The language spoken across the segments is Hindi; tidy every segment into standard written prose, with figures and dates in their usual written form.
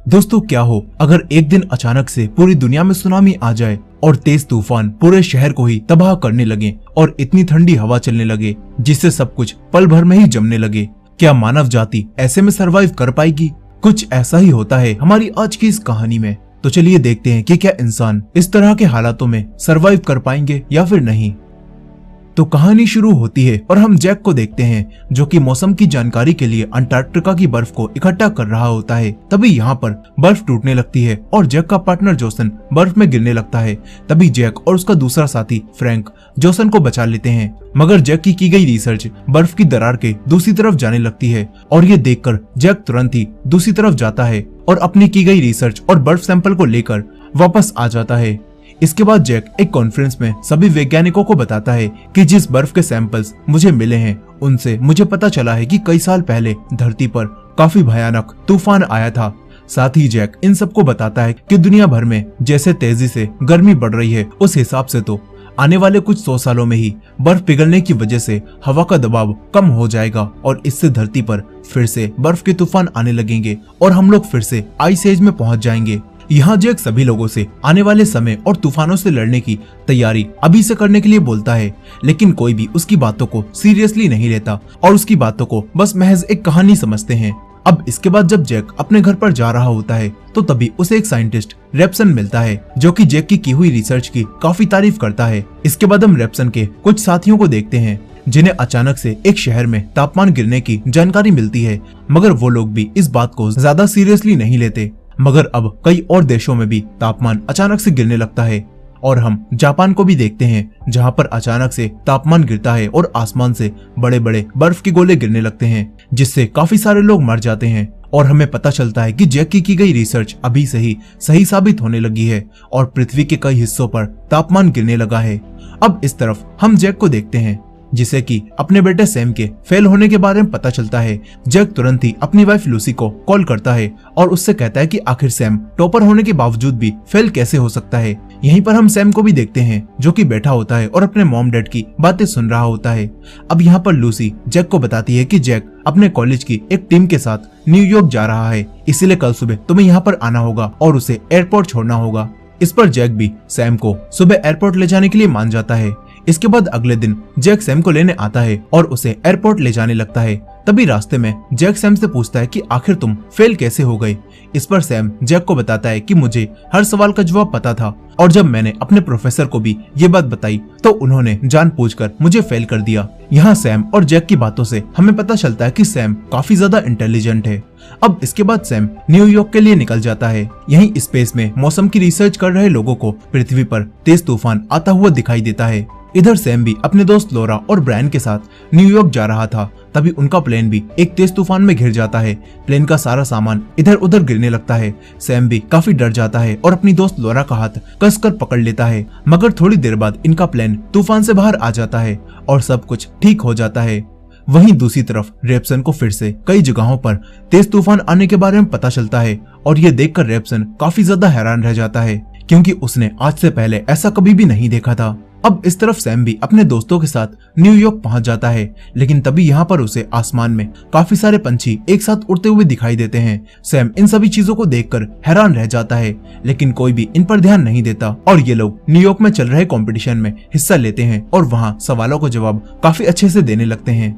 दोस्तों क्या हो अगर एक दिन अचानक से पूरी दुनिया में सुनामी आ जाए और तेज तूफान पूरे शहर को ही तबाह करने लगे और इतनी ठंडी हवा चलने लगे जिससे सब कुछ पल भर में ही जमने लगे। क्या मानव जाति ऐसे में सरवाइव कर पाएगी? कुछ ऐसा ही होता है हमारी आज की इस कहानी में। तो चलिए देखते हैं कि क्या इंसान इस तरह के हालातों में सरवाइव कर पाएंगे या फिर नहीं। तो कहानी शुरू होती है और हम जैक को देखते हैं जो कि मौसम की जानकारी के लिए अंटार्कटिका की बर्फ को इकट्ठा कर रहा होता है। तभी यहाँ पर बर्फ टूटने लगती है और जैक का पार्टनर जोसन बर्फ में गिरने लगता है। तभी जैक और उसका दूसरा साथी फ्रैंक जोसन को बचा लेते हैं, मगर जैक की गई रिसर्च बर्फ की दरार के दूसरी तरफ जाने लगती है और ये देखकर जैक तुरंत ही दूसरी तरफ जाता है और अपनी की गई रिसर्च और बर्फ सैंपल को लेकर वापस आ जाता है। इसके बाद जैक एक कॉन्फ्रेंस में सभी वैज्ञानिकों को बताता है कि जिस बर्फ के सैंपल्स मुझे मिले हैं उनसे मुझे पता चला है कि कई साल पहले धरती पर काफी भयानक तूफान आया था। साथ ही जैक इन सबको बताता है कि दुनिया भर में जैसे तेजी से गर्मी बढ़ रही है उस हिसाब से तो आने वाले कुछ 100 सालों में ही बर्फ पिघलने की वजह से हवा का दबाव कम हो जाएगा और इससे धरती पर फिर से बर्फ के तूफान आने लगेंगे और हम लोग फिर से आइस एज में पहुंच जाएंगे। यहाँ जैक सभी लोगों से आने वाले समय और तूफानों से लड़ने की तैयारी अभी से करने के लिए बोलता है, लेकिन कोई भी उसकी बातों को सीरियसली नहीं लेता और उसकी बातों को बस महज एक कहानी समझते हैं। अब इसके बाद जब जैक अपने घर पर जा रहा होता है तो तभी उसे एक साइंटिस्ट रेप्सन मिलता है जो कि जैक की हुई रिसर्च की काफी तारीफ करता है। इसके बाद हम रेप्सन के कुछ साथियों को देखते हैं जिन्हें अचानक से एक शहर में तापमान गिरने की जानकारी मिलती है, मगर वो लोग भी इस बात को ज्यादा सीरियसली नहीं लेते। मगर अब कई और देशों में भी तापमान अचानक से गिरने लगता है और हम जापान को भी देखते हैं जहां पर अचानक से तापमान गिरता है और आसमान से बड़े बड़े बर्फ के गोले गिरने लगते हैं जिससे काफी सारे लोग मर जाते हैं। और हमें पता चलता है कि जैक की गई रिसर्च अभी से ही सही साबित होने लगी है और पृथ्वी के कई हिस्सों पर तापमान गिरने लगा है। अब इस तरफ हम जैक को देखते हैं जिसे कि अपने बेटे सैम के फेल होने के बारे में पता चलता है। जैक तुरंत ही अपनी वाइफ लूसी को कॉल करता है और उससे कहता है कि आखिर सैम टॉपर होने के बावजूद भी फेल कैसे हो सकता है। यहीं पर हम सैम को भी देखते हैं जो कि बैठा होता है और अपने मॉम डैड की बातें सुन रहा होता है। अब यहाँ पर लूसी जैक को बताती है कि जैक अपने कॉलेज की एक टीम के साथ न्यूयॉर्क जा रहा है, इसीलिए कल सुबह तुम्हें यहाँ पर आना होगा और उसे एयरपोर्ट छोड़ना होगा। इस पर जैक भी सैम को सुबह एयरपोर्ट ले जाने के लिए मान जाता है। इसके बाद अगले दिन जैक सैम को लेने आता है और उसे एयरपोर्ट ले जाने लगता है। तभी रास्ते में जैक सैम से पूछता है कि आखिर तुम फेल कैसे हो गए। इस पर सैम जैक को बताता है कि मुझे हर सवाल का जवाब पता था और जब मैंने अपने प्रोफेसर को भी ये बात बताई तो उन्होंने जानबूझकर मुझे फेल कर दिया। यहाँ सैम और जैक की बातों से हमें पता चलता है कि सैम काफी ज्यादा इंटेलिजेंट है। अब इसके बाद सैम न्यूयॉर्क के लिए निकल जाता है। यहीं स्पेस में मौसम की रिसर्च कर रहे लोगों को पृथ्वी पर तेज तूफान आता हुआ दिखाई देता है। इधर सैम भी अपने दोस्त लोरा और ब्रायन के साथ न्यूयॉर्क जा रहा था। तभी उनका प्लेन भी एक तेज तूफान में घिर जाता है। प्लेन का सारा सामान इधर उधर गिरने लगता है। सैम भी काफी डर जाता है और अपनी दोस्त लोरा का हाथ कसकर पकड़ लेता है, मगर थोड़ी देर बाद इनका प्लेन तूफान से बाहर आ जाता है और सब कुछ ठीक हो जाता है। वहीं दूसरी तरफ रेप्सन को फिर से कई जगहों पर तेज तूफान आने के बारे में पता चलता है और ये देखकर रेप्सन काफी ज्यादा हैरान रह जाता है क्योंकि उसने आज से पहले ऐसा कभी भी नहीं देखा था। अब इस तरफ सैम भी अपने दोस्तों के साथ न्यूयॉर्क पहुंच जाता है, लेकिन तभी यहाँ पर उसे आसमान में काफी सारे पंछी एक साथ उड़ते हुए दिखाई देते हैं। सैम इन सभी चीजों को देखकर हैरान रह जाता है, लेकिन कोई भी इन पर ध्यान नहीं देता और ये लोग न्यूयॉर्क में चल रहे कंपटीशन में हिस्सा लेते हैं और वहाँ सवालों को जवाब काफी अच्छे से देने लगते हैं।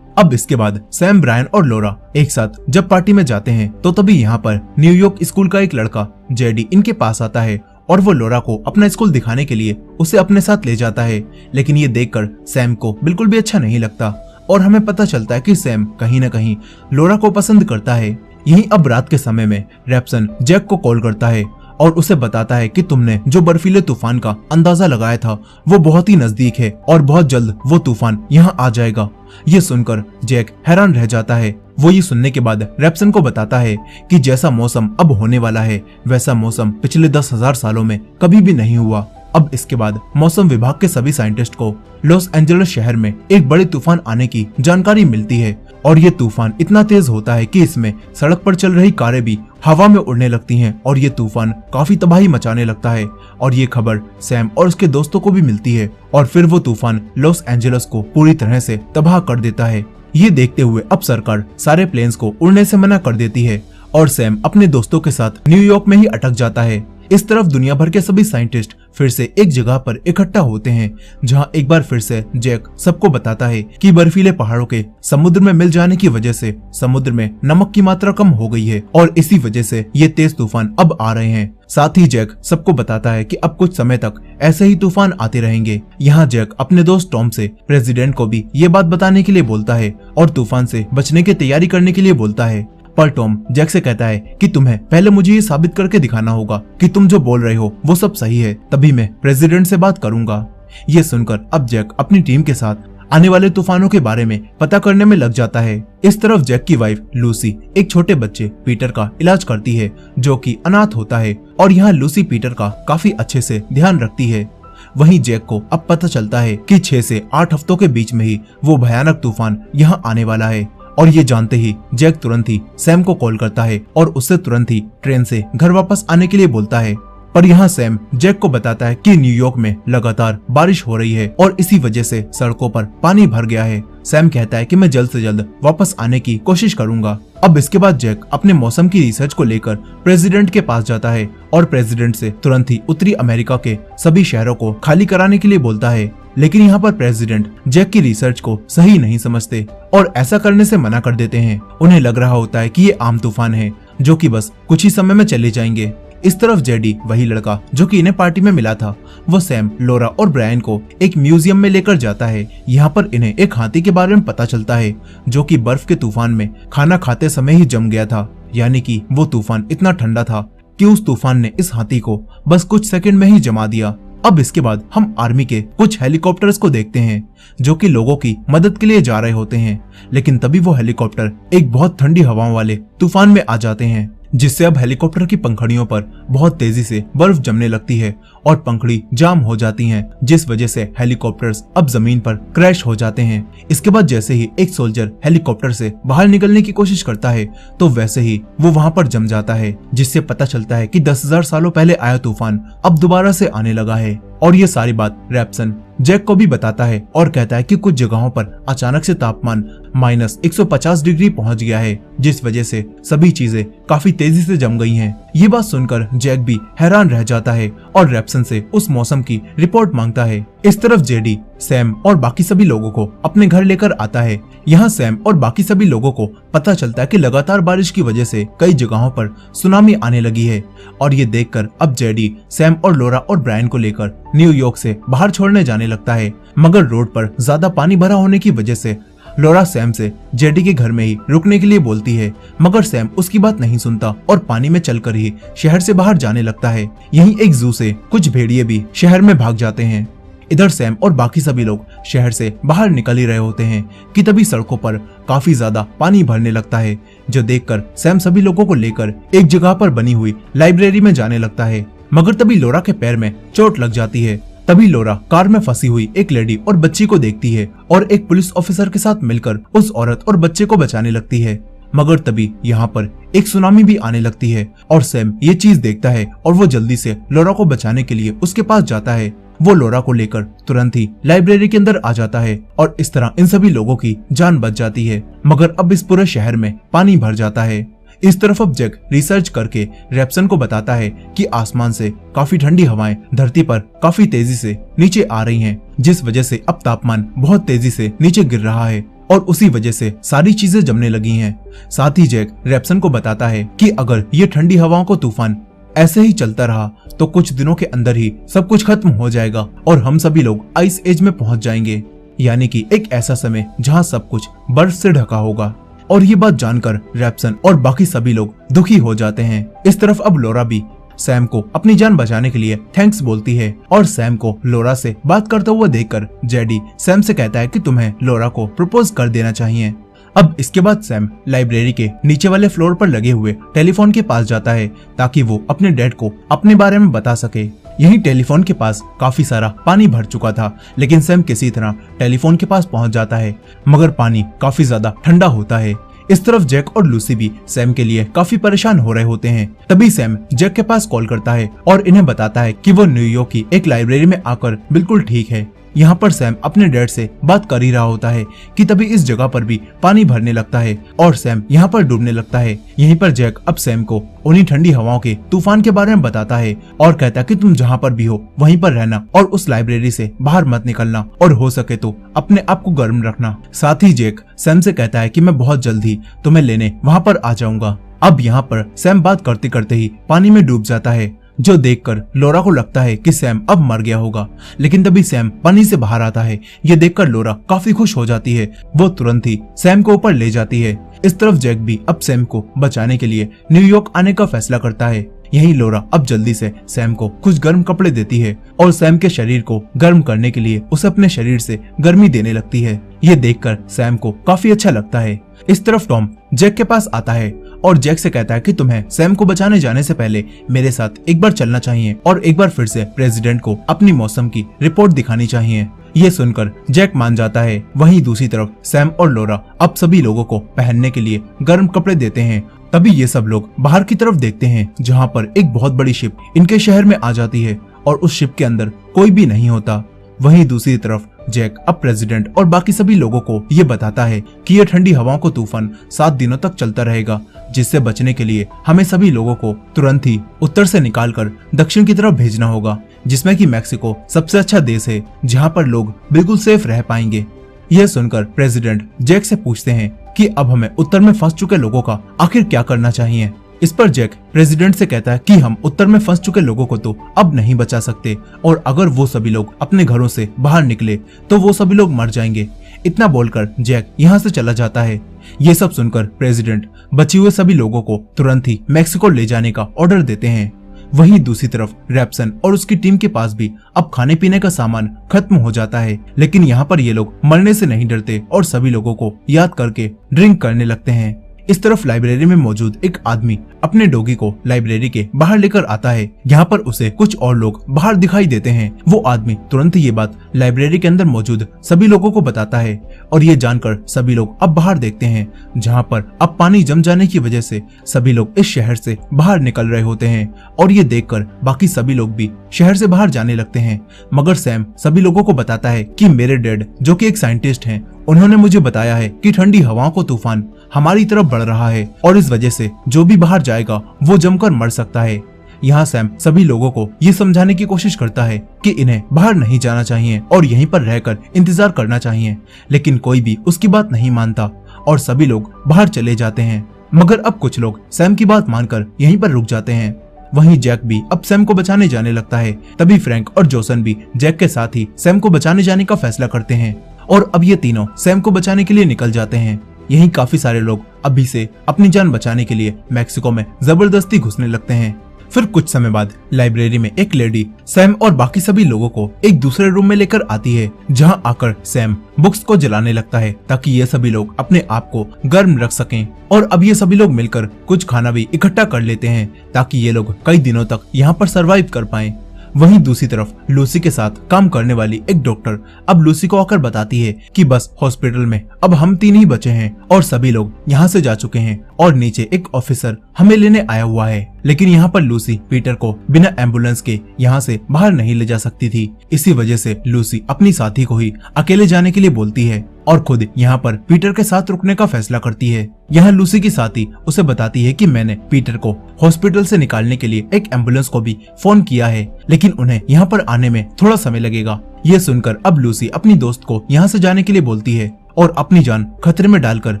अब इसके बाद सैम, ब्रायन और लोरा एक साथ जब पार्टी में जाते हैं तो तभी यहाँ पर न्यूयॉर्क स्कूल का एक लड़का जेडी इनके पास आता है और वो लोरा को अपना स्कूल दिखाने के लिए उसे अपने साथ ले जाता है। लेकिन ये देखकर सैम को बिल्कुल भी अच्छा नहीं लगता और हमें पता चलता है कि सैम कहीं न कहीं लोरा को पसंद करता है। यहीं अब रात के समय में रेप्सन जैक को कॉल करता है और उसे बताता है कि तुमने जो बर्फीले तूफान का अंदाजा लगाया था वो बहुत ही नजदीक है और बहुत जल्द वो तूफान यहाँ आ जाएगा। ये सुनकर जैक हैरान रह जाता है। वो ये सुनने के बाद रेप्सन को बताता है कि जैसा मौसम अब होने वाला है वैसा मौसम पिछले 10,000 सालों में कभी भी नहीं हुआ। अब इसके बाद मौसम विभाग के सभी साइंटिस्ट को लॉस एंजलिस शहर में एक बड़े तूफान आने की जानकारी मिलती है और ये तूफान इतना तेज होता है कि इसमें सड़क पर चल रही कारें भी हवा में उड़ने लगती हैं और ये तूफान काफी तबाही मचाने लगता है। और ये खबर सैम और उसके दोस्तों को भी मिलती है और फिर वो तूफान लॉस एंजलिस को पूरी तरह से तबाह कर देता है। ये देखते हुए अब सरकार सारे प्लेन्स को उड़ने से मना कर देती है और सैम अपने दोस्तों के साथ न्यूयॉर्क में ही अटक जाता है। इस तरफ दुनिया भर के सभी साइंटिस्ट फिर से एक जगह पर इकट्ठा होते हैं, जहां एक बार फिर से जैक सबको बताता है कि बर्फीले पहाड़ों के समुद्र में मिल जाने की वजह से समुद्र में नमक की मात्रा कम हो गई है और इसी वजह से ये तेज तूफान अब आ रहे हैं। साथ ही जैक सबको बताता है कि अब कुछ समय तक ऐसे ही तूफान आते रहेंगे। यहाँ जैक अपने दोस्त टॉम से प्रेसिडेंट को भी ये बात बताने के लिए बोलता है और तूफान से बचने की तैयारी करने के लिए बोलता है। पर टॉम जैक से कहता है कि तुम्हें पहले मुझे ये साबित करके दिखाना होगा कि तुम जो बोल रहे हो वो सब सही है, तभी मैं प्रेसिडेंट से बात करूंगा। ये सुनकर अब जैक अपनी टीम के साथ आने वाले तूफानों के बारे में पता करने में लग जाता है। इस तरफ जैक की वाइफ लूसी एक छोटे बच्चे पीटर का इलाज करती है जो कि अनाथ होता है और यहाँ लूसी पीटर का काफी अच्छे से ध्यान रखती है। वहीं जैक को अब पता चलता है कि 6 से 8 हफ्तों के बीच में ही वो भयानक तूफान यहाँ आने वाला है और ये जानते ही जैक तुरंत ही सैम को कॉल करता है और उससे तुरंत ही ट्रेन से घर वापस आने के लिए बोलता है। पर यहाँ सैम जैक को बताता है कि न्यूयॉर्क में लगातार बारिश हो रही है और इसी वजह से सड़कों पर पानी भर गया है। सैम कहता है कि मैं जल्द से जल्द वापस आने की कोशिश करूंगा। अब इसके बाद जैक अपने मौसम की रिसर्च को लेकर प्रेसिडेंट के पास जाता है और प्रेसिडेंट से तुरंत ही उत्तरी अमेरिका के सभी शहरों को खाली कराने के लिए बोलता है। लेकिन यहाँ पर प्रेसिडेंट जैक की रिसर्च को सही नहीं समझते और ऐसा करने से मना कर देते हैं। उन्हें लग रहा होता है कि ये आम तूफान है जो कि बस कुछ ही समय में चले जाएंगे। इस तरफ जेडी, वही लड़का जो कि इन्हें पार्टी में मिला था, वो सैम, लोरा और ब्रायन को एक म्यूजियम में लेकर जाता है। यहाँ पर इन्हें एक हाथी के बारे में पता चलता है जो कि बर्फ के तूफान में खाना खाते समय ही जम गया था। यानी कि वो तूफान इतना ठंडा था कि उस तूफान ने इस हाथी को बस कुछ सेकंड में ही जमा दिया। अब इसके बाद हम आर्मी के कुछ हेलीकॉप्टर्स को देखते हैं जो कि लोगों की मदद के लिए जा रहे होते हैं। लेकिन तभी वो हेलीकॉप्टर एक बहुत ठंडी हवाओं वाले तूफान में आ जाते हैं, जिससे अब हेलीकॉप्टर की पंखुड़ियों पर बहुत तेजी से बर्फ जमने लगती है और पंखुड़ी जाम हो जाती हैं, जिस वजह से हेलीकॉप्टर्स अब जमीन पर क्रैश हो जाते हैं। इसके बाद जैसे ही एक सोल्जर हेलीकॉप्टर से बाहर निकलने की कोशिश करता है तो वैसे ही वो वहां पर जम जाता है, जिससे पता चलता है कि 10,000 सालों पहले आया तूफान अब दोबारा से आने लगा है। और ये सारी बात रैप्सन जैक को भी बताता है और कहता है कि कुछ जगहों पर अचानक से तापमान -150 डिग्री पहुंच गया है, जिस वजह से सभी चीजें काफी तेजी से जम गई हैं। ये बात सुनकर जैक भी हैरान रह जाता है और रैप्सन से उस मौसम की रिपोर्ट मांगता है। इस तरफ जेडी, सैम और बाकी सभी लोगों को अपने घर लेकर आता है। यहाँ सैम और बाकी सभी लोगों को पता चलता है कि लगातार बारिश की वजह से कई जगहों पर सुनामी आने लगी है और ये देखकर अब जेडी, सैम और लोरा और ब्रायन को लेकर न्यूयॉर्क से बाहर छोड़ने जाने लगता है। मगर रोड पर ज्यादा पानी भरा होने की वजह से लोरा सैम से जेडी के घर में ही रुकने के लिए बोलती है, मगर सैम उसकी बात नहीं सुनता और पानी में चलकर ही शहर से बाहर जाने लगता है। यहीं एक जू से कुछ भेड़िए भी शहर में भाग जाते हैं। इधर सैम और बाकी सभी लोग शहर से बाहर निकल ही रहे होते हैं कि तभी सड़कों पर काफी ज्यादा पानी भरने लगता है, जो देखकर सैम सभी लोगों को लेकर एक जगह पर बनी हुई लाइब्रेरी में जाने लगता है। मगर तभी लोरा के पैर में चोट लग जाती है। तभी लोरा कार में फंसी हुई एक लेडी और बच्ची को देखती है और एक पुलिस ऑफिसर के साथ मिलकर उस औरत और बच्चे को बचाने लगती है। मगर तभी यहाँ पर एक सुनामी भी आने लगती है और सैम ये चीज देखता है और वो जल्दी से लोरा को बचाने के लिए उसके पास जाता है। वो लोरा को लेकर तुरंत ही लाइब्रेरी के अंदर आ जाता है और इस तरह इन सभी लोगों की जान बच जाती है। मगर अब इस पूरे शहर में पानी भर जाता है। इस तरफ अब जैक रिसर्च करके रैप्सन को बताता है कि आसमान से काफी ठंडी हवाएं धरती पर काफी तेजी से नीचे आ रही हैं, जिस वजह से अब तापमान बहुत तेजी से नीचे गिर रहा है और उसी वजह से सारी चीजें जमने लगी हैं। साथ ही जैक रैप्सन को बताता है कि अगर ये ठंडी हवाओं को तूफान ऐसे ही चलता रहा तो कुछ दिनों के अंदर ही सब कुछ खत्म हो जाएगा और हम सभी लोग आइस एज में पहुंच जाएंगे, यानी कि एक ऐसा समय जहां सब कुछ बर्फ से ढका होगा। और ये बात जानकर रैप्सन और बाकी सभी लोग दुखी हो जाते हैं। इस तरफ अब लोरा भी सैम को अपनी जान बचाने के लिए थैंक्स बोलती है और सैम को लोरा से बात करते हुए देखकर जेडी सैम से कहता है कि तुम्हें लोरा को प्रपोज कर देना चाहिए। अब इसके बाद सैम लाइब्रेरी के नीचे वाले फ्लोर पर लगे हुए टेलीफोन के पास जाता है ताकि वो अपने डैड को अपने बारे में बता सके। यही टेलीफोन के पास काफी सारा पानी भर चुका था, लेकिन सैम किसी तरह टेलीफोन के पास पहुंच जाता है, मगर पानी काफी ज्यादा ठंडा होता है। इस तरफ जैक और लूसी भी सैम के लिए काफी परेशान हो रहे होते हैं। तभी सैम जैक के पास कॉल करता है और इन्हें बताता है कि वो न्यूयॉर्क की एक लाइब्रेरी में आकर बिल्कुल ठीक है। यहाँ पर सैम अपने डैड से बात कर ही रहा होता है कि तभी इस जगह पर भी पानी भरने लगता है और सैम यहाँ पर डूबने लगता है। यहीं पर जैक अब सैम को उन्हीं ठंडी हवाओं के तूफान के बारे में बताता है और कहता है कि तुम जहाँ पर भी हो वहीं पर रहना और उस लाइब्रेरी से बाहर मत निकलना और हो सके तो अपने आप को गर्म रखना। साथ ही जैक सैम से कहता है कि मैं बहुत जल्द ही तुम्हें लेने वहाँ पर आ जाऊंगा। अब यहाँ पर सैम बात करते करते ही पानी में डूब जाता है, जो देखकर लोरा को लगता है कि सैम अब मर गया होगा। लेकिन तभी सैम पानी से बाहर आता है। ये देखकर लोरा काफी खुश हो जाती है। वो तुरंत ही सैम को ऊपर ले जाती है। इस तरफ जैक भी अब सैम को बचाने के लिए न्यूयॉर्क आने का फैसला करता है। यही लोरा अब जल्दी से सैम को कुछ गर्म कपड़े देती है और सैम के शरीर को गर्म करने के लिए उसे अपने शरीर से गर्मी देने लगती है। ये देखकर सैम को काफी अच्छा लगता है। इस तरफ टॉम जैक के पास आता है और जैक से कहता है कि तुम्हें सैम को बचाने जाने से पहले मेरे साथ एक बार चलना चाहिए और एक बार फिर से प्रेसिडेंट को अपनी मौसम की रिपोर्ट दिखानी चाहिए। ये सुनकर जैक मान जाता है। वहीं दूसरी तरफ सैम और लोरा अब सभी लोगों को पहनने के लिए गर्म कपड़े देते हैं। तभी ये सब लोग बाहर की तरफ देखते हैं, जहाँ पर एक बहुत बड़ी शिप इनके शहर में आ जाती है और उस शिप के अंदर कोई भी नहीं होता। वहीं दूसरी तरफ जैक अब प्रेसिडेंट और बाकी सभी लोगों को ये बताता है कि ये ठंडी हवाओं को तूफान 7 दिनों तक चलता रहेगा, जिससे बचने के लिए हमें सभी लोगों को तुरंत ही उत्तर से निकालकर दक्षिण की तरफ भेजना होगा, जिसमें कि मैक्सिको सबसे अच्छा देश है जहाँ पर लोग बिल्कुल सेफ रह पाएंगे। यह सुनकर प्रेसिडेंट जैक से पूछते हैं कि अब हमें उत्तर में फंस चुके लोगों का आखिर क्या करना चाहिए। इस पर जैक प्रेसिडेंट से कहता है कि हम उत्तर में फंस चुके लोगों को तो अब नहीं बचा सकते और अगर वो सभी लोग अपने घरों से बाहर निकले तो वो सभी लोग मर जाएंगे। इतना बोलकर जैक यहाँ से चला जाता है। ये सब सुनकर प्रेसिडेंट बचे हुए सभी लोगों को तुरंत ही मैक्सिको ले जाने का ऑर्डर देते हैं। वहीं दूसरी तरफ रैप्सन और उसकी टीम के पास भी अब खाने पीने का सामान खत्म हो जाता है, लेकिन यहाँ पर ये लोग मरने से नहीं डरते और सभी लोगों को याद करके ड्रिंक करने लगते हैं। इस तरफ लाइब्रेरी में मौजूद एक आदमी अपने डॉगी को लाइब्रेरी के बाहर लेकर आता है। यहाँ पर उसे कुछ और लोग बाहर दिखाई देते हैं। वो आदमी तुरंत ये बात लाइब्रेरी के अंदर मौजूद सभी लोगों को बताता है और ये जानकर सभी लोग अब बाहर देखते हैं, जहाँ पर अब पानी जम जाने की वजह से सभी लोग इस शहर से बाहर निकल रहे होते हैं और ये देखकर बाकी सभी लोग भी शहर से बाहर जाने लगते हैं। मगर सैम सभी लोगों को बताता है कि मेरे डैड, जो कि एक साइंटिस्ट हैं, उन्होंने मुझे बताया है कि ठंडी हवाओं को तूफान हमारी तरफ बढ़ रहा है और इस वजह से जो भी बाहर जाएगा वो जमकर मर सकता है। यहाँ सैम सभी लोगों को ये समझाने की कोशिश करता है कि इन्हें बाहर नहीं जाना चाहिए और यहीं पर रहकर इंतजार करना चाहिए, लेकिन कोई भी उसकी बात नहीं मानता और सभी लोग बाहर चले जाते हैं। मगर अब कुछ लोग सैम की बात मानकर यहीं पर रुक जाते हैं। वहीं जैक भी अब सैम को बचाने जाने लगता है। तभी फ्रैंक और जोसन भी जैक के साथ ही सैम को बचाने जाने का फैसला करते हैं और अब ये तीनों सैम को बचाने के लिए निकल जाते हैं। यहीं काफी सारे लोग अभी से अपनी जान बचाने के लिए मैक्सिको में जबरदस्ती घुसने लगते हैं। फिर कुछ समय बाद लाइब्रेरी में एक लेडी सैम और बाकी सभी लोगों को एक दूसरे रूम में लेकर आती है, जहां आकर सैम बुक्स को जलाने लगता है ताकि ये सभी लोग अपने आप को गर्म रख सकें। और अब ये सभी लोग मिलकर कुछ खाना भी इकट्ठा कर लेते हैं ताकि ये लोग कई दिनों तक यहाँ पर सरवाइव कर पाएं। वहीं दूसरी तरफ लूसी के साथ काम करने वाली एक डॉक्टर अब लूसी को आकर बताती है कि बस हॉस्पिटल में अब हम 3 ही बचे हैं और सभी लोग यहाँ से जा चुके हैं और नीचे एक ऑफिसर हमें लेने आया हुआ है। लेकिन यहाँ पर लूसी पीटर को बिना एम्बुलेंस के यहाँ से बाहर नहीं ले जा सकती थी। इसी वजह से लूसी अपनी साथी को ही अकेले जाने के लिए बोलती है और खुद यहाँ पर पीटर के साथ रुकने का फैसला करती है। यहाँ लूसी की साथी उसे बताती है कि मैंने पीटर को हॉस्पिटल से निकालने के लिए एक एम्बुलेंस को भी फोन किया है, लेकिन उन्हें यहाँ पर आने में थोड़ा समय लगेगा। ये सुनकर अब लूसी अपनी दोस्त को यहाँ से जाने के लिए बोलती है और अपनी जान खतरे में डालकर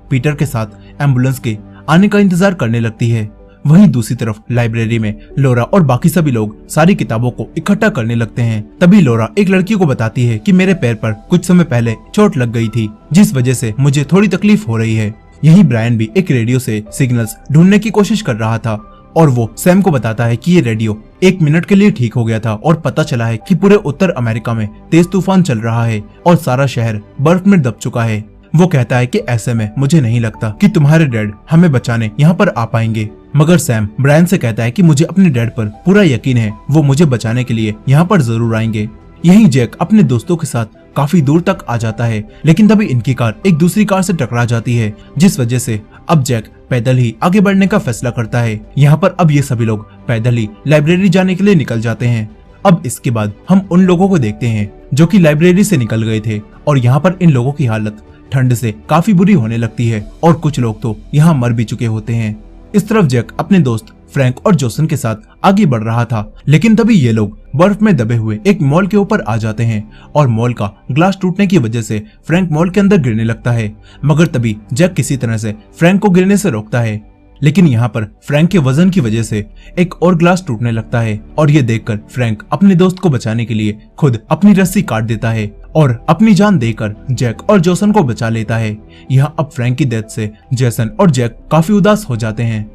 पीटर के साथ एम्बुलेंस के आने का इंतजार करने लगती है। वहीं दूसरी तरफ लाइब्रेरी में लोरा और बाकी सभी लोग सारी किताबों को इकट्ठा करने लगते हैं। तभी लोरा एक लड़की को बताती है कि मेरे पैर पर कुछ समय पहले चोट लग गई थी, जिस वजह से मुझे थोड़ी तकलीफ हो रही है। यही ब्रायन भी एक रेडियो से सिग्नल्स ढूंढने की कोशिश कर रहा था और वो सैम को बताता है कि ये रेडियो 1 मिनट के लिए ठीक हो गया था और पता चला है कि पूरे उत्तर अमेरिका में तेज तूफान चल रहा है और सारा शहर बर्फ में दब चुका है। वो कहता है कि ऐसे में मुझे नहीं लगता कि तुम्हारे डैड हमें बचाने यहाँ पर आ पाएंगे। मगर सैम ब्रायन से कहता है कि मुझे अपने डैड पर पूरा यकीन है, वो मुझे बचाने के लिए यहाँ पर जरूर आएंगे। यहीं जैक अपने दोस्तों के साथ काफी दूर तक आ जाता है, लेकिन तभी इनकी कार एक दूसरी कार से टकरा जाती है, जिस वजह से अब जैक पैदल ही आगे बढ़ने का फैसला करता है। यहाँ पर अब ये सभी लोग पैदल ही लाइब्रेरी जाने के लिए निकल जाते हैं। अब इसके बाद हम उन लोगों को देखते हैं जो कि लाइब्रेरी से निकल गए थे और यहाँ पर इन लोगों की हालत ठंड से काफी बुरी होने लगती है और कुछ लोग तो यहाँ मर भी चुके होते हैं। इस तरफ जैक अपने दोस्त फ्रैंक और जोसन के साथ आगे बढ़ रहा था, लेकिन तभी ये लोग बर्फ में दबे हुए एक मॉल के ऊपर आ जाते हैं और मॉल का ग्लास टूटने की वजह से फ्रैंक मॉल के अंदर गिरने लगता है। मगर तभी जैक किसी तरह से फ्रैंक को गिरने से रोकता है, लेकिन यहाँ पर फ्रैंक के वजन की वजह से एक और ग्लास टूटने लगता है और ये देखकर फ्रैंक अपने दोस्त को बचाने के लिए खुद अपनी रस्सी काट देता है और अपनी जान देकर जैक और जोसन को बचा लेता है। यहाँ अब फ्रैंक की डेथ से जेसन और जैक काफी उदास हो जाते हैं।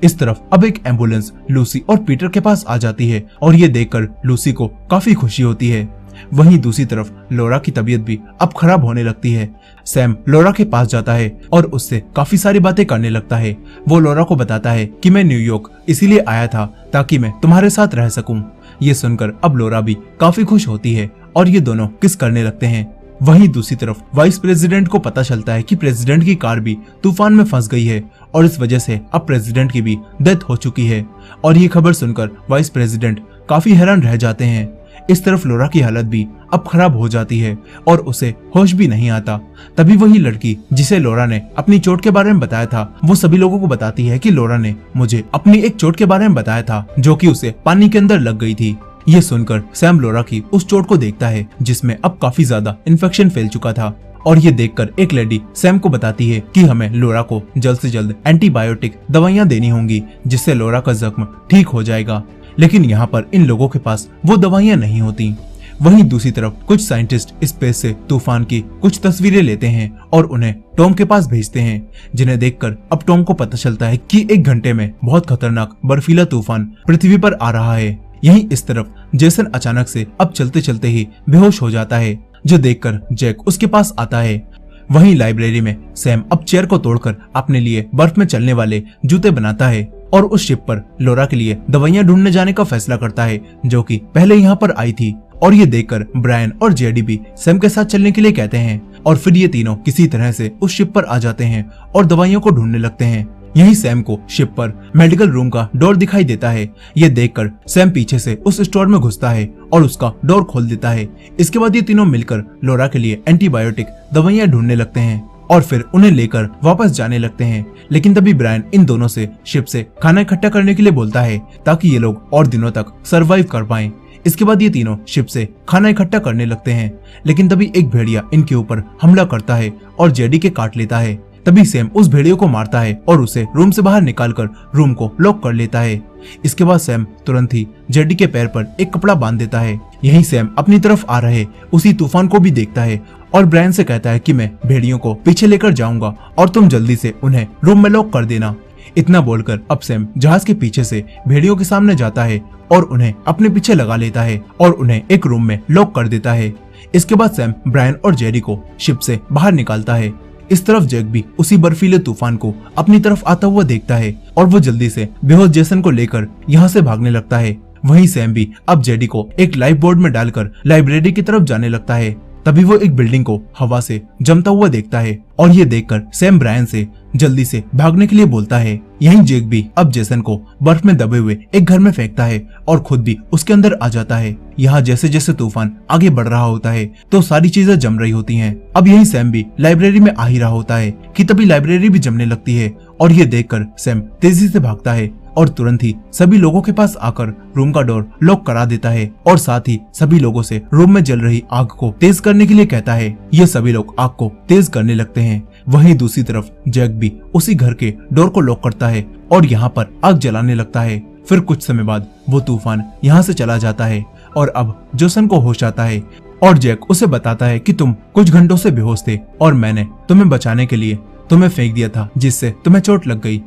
इस तरफ अब एक एम्बुलेंस लूसी और पीटर के पास आ जाती है और ये देखकर लूसी को काफी खुशी होती है। वहीं दूसरी तरफ लोरा की तबीयत भी अब खराब होने लगती है। सैम लोरा के पास जाता है और उससे काफी सारी बातें करने लगता है। वो लोरा को बताता है कि मैं न्यूयॉर्क इसीलिए आया था ताकि मैं तुम्हारे साथ रह सकूं। ये सुनकर अब लोरा भी काफी खुश होती है और ये दोनों किस करने लगते हैं। वहीं दूसरी तरफ वाइस प्रेसिडेंट को पता चलता है कि प्रेसिडेंट की कार भी तूफान में फंस गई है और इस वजह से अब प्रेसिडेंट की भी डेथ हो चुकी है और ये खबर सुनकर वाइस प्रेसिडेंट काफी हैरान रह जाते हैं। इस तरफ लोरा की हालत भी अब खराब हो जाती है और उसे होश भी नहीं आता। तभी वही लड़की जिसे लोरा ने अपनी चोट के बारे में बताया था वो सभी लोगों को बताती है कि लोरा ने मुझे अपनी एक चोट के बारे में बताया था जो कि उसे पानी के अंदर लग गई थी। ये सुनकर सैम लोरा की उस चोट को देखता है जिसमें अब काफी ज्यादा इन्फेक्शन फैल चुका था और ये देखकर एक लेडी सैम को बताती है कि हमें लोरा को जल्द से जल्द एंटीबायोटिक दवाइयां देनी होंगी जिससे लोरा का जख्म ठीक हो जाएगा। लेकिन यहाँ पर इन लोगों के पास वो दवाइयां नहीं होती। वहीं दूसरी तरफ कुछ साइंटिस्ट स्पेस से तूफान की कुछ तस्वीरें लेते हैं और उन्हें टॉम के पास भेजते हैं, जिन्हें देखकर अब टॉम को पता चलता है कि 1 घंटे में बहुत खतरनाक बर्फीला तूफान पृथ्वी पर आ रहा है। यहीं इस तरफ जेसन अचानक से अब चलते चलते ही बेहोश हो जाता है, जो देखकर जैक उसके पास आता है। वहीं लाइब्रेरी में सैम अब चेयर को तोड़कर अपने लिए बर्फ में चलने वाले जूते बनाता है और उस शिप पर लोरा के लिए दवाइयां ढूंढने जाने का फैसला करता है जो कि पहले यहाँ पर आई थी। और ये देखकर ब्रायन और जेडी भी सैम के साथ चलने के लिए कहते हैं और फिर ये तीनों किसी तरह से उस शिप पर आ जाते हैं और दवाइयों को ढूंढने लगते हैं। यही सैम को शिप पर मेडिकल रूम का डोर दिखाई देता है। ये देखकर सैम पीछे से उस स्टोर में घुसता है और उसका डोर खोल देता है। इसके बाद ये तीनों मिलकर लोरा के लिए एंटीबायोटिक दवाइयां ढूंढने लगते हैं और फिर उन्हें लेकर वापस जाने लगते हैं। लेकिन तभी ब्रायन इन दोनों से शिप से खाना इकट्ठा करने के लिए बोलता है ताकि ये लोग और दिनों तक सरवाइव कर पाएं। इसके बाद ये तीनों शिप से खाना इकट्ठा करने लगते हैं, लेकिन तभी एक भेड़िया इनके ऊपर हमला करता है और जेडी के काट लेता है। तभी सैम उस भेड़िए को मारता है और उसे रूम से बाहर निकालकर रूम को लॉक कर लेता है। इसके बाद सैम तुरंत ही जेडी के पैर पर एक कपड़ा बांध देता है। यही सैम अपनी तरफ आ रहे उसी तूफान को भी देखता है और ब्रायन से कहता है कि मैं भेड़ियों को पीछे लेकर जाऊंगा और तुम जल्दी से उन्हें रूम में लॉक कर देना। इतना बोलकर अब सैम जहाज के पीछे से भेड़ियों के सामने जाता है और उन्हें अपने पीछे लगा लेता है और उन्हें एक रूम में लॉक कर देता है। इसके बाद सैम ब्रायन और जेडी को शिप से बाहर निकालता है। इस तरफ जैक भी उसी बर्फीले तूफान को अपनी तरफ आता हुआ देखता है और वो जल्दी से बेहोश जेसन को लेकर यहाँ से भागने लगता है। वहीं सैम भी अब जेडी को एक लाइफ बोर्ड में डालकर लाइब्रेरी की तरफ जाने लगता है। तभी वो एक बिल्डिंग को हवा से जमता हुआ देखता है और ये देखकर सैम ब्रायन से जल्दी से भागने के लिए बोलता है। यहीं जैक भी अब जेसन को बर्फ में दबे हुए एक घर में फेंकता है और खुद भी उसके अंदर आ जाता है। यहाँ जैसे जैसे तूफान आगे बढ़ रहा होता है तो सारी चीजें जम रही होती हैं। अब यही सैम भी लाइब्रेरी में आ ही रहा होता है कि तभी लाइब्रेरी भी जमने लगती है और ये देखकर सैम तेजी से भागता है और तुरंत ही सभी लोगों के पास आकर रूम का डोर लॉक करा देता है और साथ ही सभी लोगों से रूम में जल रही आग को तेज करने के लिए कहता है। ये सभी लोग आग को तेज करने लगते हैं। वहीं दूसरी तरफ जैक भी उसी घर के डोर को लॉक करता है और यहाँ पर आग जलाने लगता है। फिर कुछ समय बाद वो तूफान यहाँ से चला जाता है और अब जोसन को होश आता है और जैक उसे बताता है कि तुम कुछ घंटों से बेहोश थे और मैंने तुम्हें बचाने के लिए तुम्हें फेंक दिया था जिससे तुम्हें चोट लग गई।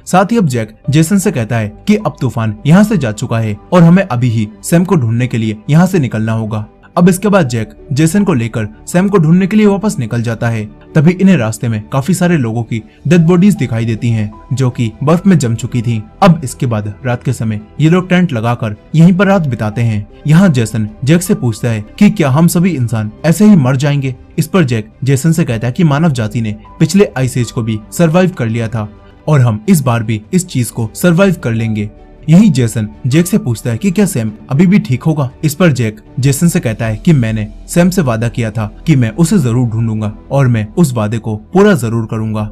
साथ ही अब जैक जेसन से कहता है कि अब तूफान यहाँ से जा चुका है और हमें अभी ही सैम को ढूंढने के लिए यहाँ से निकलना होगा। अब इसके बाद जैक जेसन को लेकर सैम को ढूंढने के लिए वापस निकल जाता है। तभी इन्हें रास्ते में काफी सारे लोगों की डेड बॉडीज दिखाई देती हैं जो कि बर्फ में जम चुकी थी। अब इसके बाद रात के समय ये लोग टेंट लगाकर यहीं पर रात बिताते हैं। यहाँ जेसन जैक से पूछता है कि क्या हम सभी इंसान ऐसे ही मर जाएंगे। इस पर जैक जेसन से कहता है कि मानव जाति ने पिछले आइस एज को भी सर्वाइव कर लिया था और हम इस बार भी इस चीज को सर्वाइव कर लेंगे। यही जेसन जैक से पूछता है कि क्या सैम अभी भी ठीक होगा। इस पर जैक जेसन से कहता है कि मैंने सैम से वादा किया था कि मैं उसे जरूर ढूंढूंगा और मैं उस वादे को पूरा जरूर करूंगा।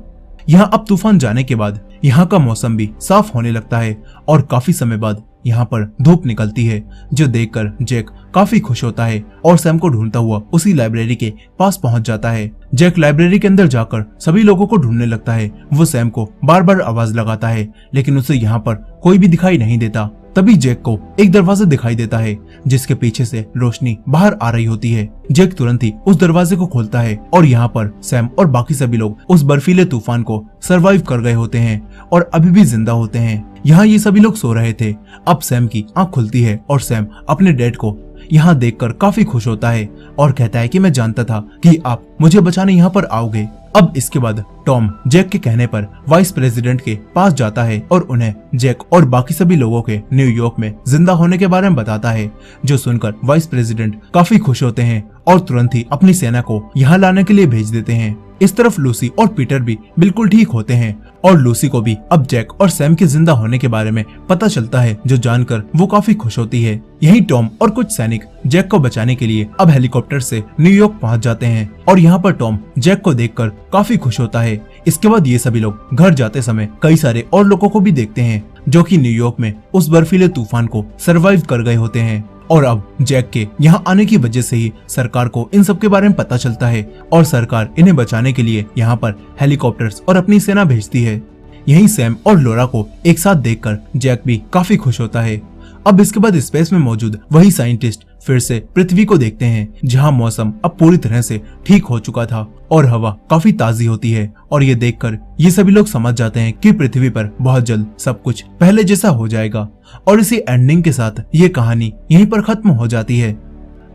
यहाँ अब तूफान जाने के बाद यहाँ का मौसम भी साफ होने लगता है और काफी समय बाद यहाँ पर धूप निकलती है, जो देखकर जैक काफी खुश होता है और सैम को ढूंढता हुआ उसी लाइब्रेरी के पास पहुंच जाता है। जैक लाइब्रेरी के अंदर जाकर सभी लोगों को ढूंढने लगता है। वो सैम को बार बार आवाज लगाता है लेकिन उसे यहाँ पर कोई भी दिखाई नहीं देता। तभी जैक को एक दरवाजा दिखाई देता है जिसके पीछे से रोशनी बाहर आ रही होती है। जैक तुरंत ही उस दरवाजे को खोलता है और यहाँ पर सैम और बाकी सभी लोग उस बर्फीले तूफान को सरवाइव कर गए होते हैं और अभी भी जिंदा होते हैं। यहाँ ये सभी लोग सो रहे थे। अब सैम की आंख खुलती है और सैम अपने डैड को यहाँ देखकर काफी खुश होता है और कहता है कि मैं जानता था कि आप मुझे बचाने यहाँ पर आओगे। अब इसके बाद टॉम जैक के कहने पर वाइस प्रेसिडेंट के पास जाता है और उन्हें जैक और बाकी सभी लोगों के न्यूयॉर्क में जिंदा होने के बारे में बताता है, जो सुनकर वाइस प्रेसिडेंट काफी खुश होते हैं और तुरंत ही अपनी सेना को यहाँ लाने के लिए भेज देते हैं। इस तरफ लूसी और पीटर भी बिल्कुल ठीक होते हैं और लूसी को भी अब जैक और सैम के जिंदा होने के बारे में पता चलता है, जो जानकर वो काफी खुश होती है। यही टॉम और कुछ सैनिक जैक को बचाने के लिए अब हेलीकॉप्टर से न्यूयॉर्क पहुंच जाते हैं और यहाँ पर टॉम जैक को देखकर काफी खुश होता है। इसके बाद ये सभी लोग घर जाते समय कई सारे और लोगों को भी देखते हैं जो कि न्यूयॉर्क में उस बर्फीले तूफान को सरवाइव कर गए होते हैं। और अब जैक के यहाँ आने की वजह से ही सरकार को इन सब के बारे में पता चलता है और सरकार इन्हें बचाने के लिए यहाँ पर हेलीकॉप्टर्स और अपनी सेना भेजती है। यहीं सैम और लोरा को एक साथ देखकर जैक भी काफी खुश होता है। अब इसके बाद स्पेस में मौजूद वही साइंटिस्ट फिर से पृथ्वी को देखते हैं, जहां मौसम अब पूरी तरह से ठीक हो चुका था और हवा काफी ताजी होती है और ये देखकर ये सभी लोग समझ जाते हैं कि पृथ्वी पर बहुत जल्द सब कुछ पहले जैसा हो जाएगा। और इसी एंडिंग के साथ ये कहानी यहीं पर खत्म हो जाती है।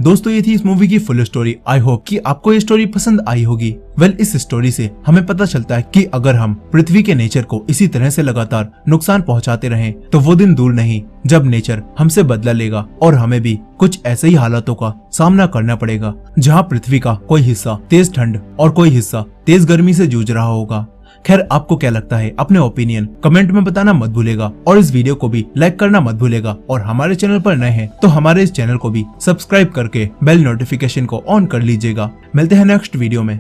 दोस्तों, ये थी इस मूवी की फुल स्टोरी। आई होप कि आपको ये स्टोरी पसंद आई होगी। वेल, इस स्टोरी से हमें पता चलता है कि अगर हम पृथ्वी के नेचर को इसी तरह से लगातार नुकसान पहुंचाते रहें तो वो दिन दूर नहीं जब नेचर हमसे बदला लेगा और हमें भी कुछ ऐसे ही हालातों का सामना करना पड़ेगा, जहां पृथ्वी का कोई हिस्सा तेज ठंड और कोई हिस्सा तेज गर्मी से जूझ रहा होगा। खैर, आपको क्या लगता है? अपने ओपिनियन कमेंट में बताना मत भूलेगा और इस वीडियो को भी लाइक करना मत भूलेगा। और हमारे चैनल पर नए हैं तो हमारे इस चैनल को भी सब्सक्राइब करके बेल नोटिफिकेशन को ऑन कर लीजिएगा। मिलते हैं नेक्स्ट वीडियो में।